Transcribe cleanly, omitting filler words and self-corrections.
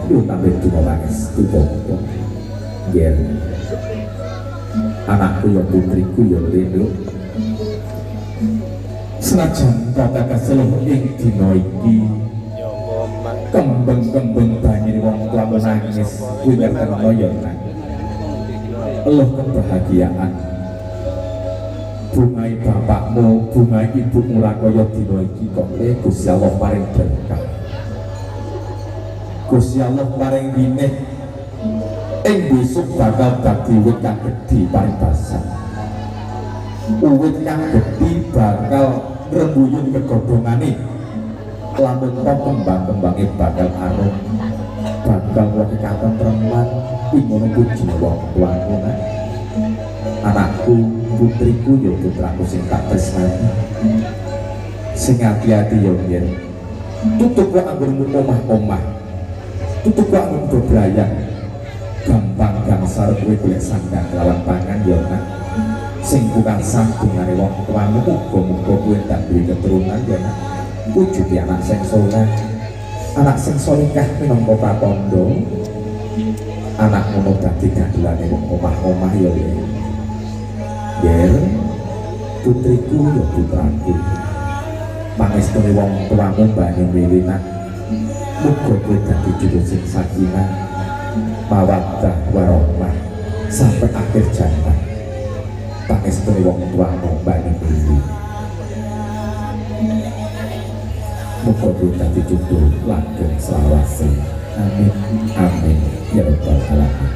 yo tambah donga pangestu kok. Yen anakku ya putriku ya lindung senajan kata keseluruh ing dina iki kembang-kembang banyu wong tua menangis kuwi karena ya nang eluh kebahagiaan bungai bapakmu bungai ibumu rakaya dina iki kok Gusti Allah paring berkah Gusti Allah paring winih ing besok bakal dadi wit kang gedhi paribasan uwit kang gedhi bakal ngrembuyung kegodhongane lamun to kembang-kembange bakal arum bakal wae katentreman ing ngono puji wong tuaku anakku putriku ya putraku sing tak tresnani sing ati-ati ya yen tutup wae anggurmu omah-omah tutup wae anggur bebrayang gampang gangsar kowe golek sandang lawan pangan ya nak sing bukan sambungane wong tuamu muga-muga kowe tak duwe keturunan ya nak wujude anak sing saleh anak sing salehah minangka pratandha anak ngono dadi gandulane wong omah-omah ya yer putriku ya putraku pangestune wong tuamu banyu milih nak muga kowe dadi jodoh sing sakinah mawaddah warahmah sampai akhir zaman pangestune wong tuamu banyu milih muga kowe dadi jodoh langgeng selawase amin amin ya rabbal alamin.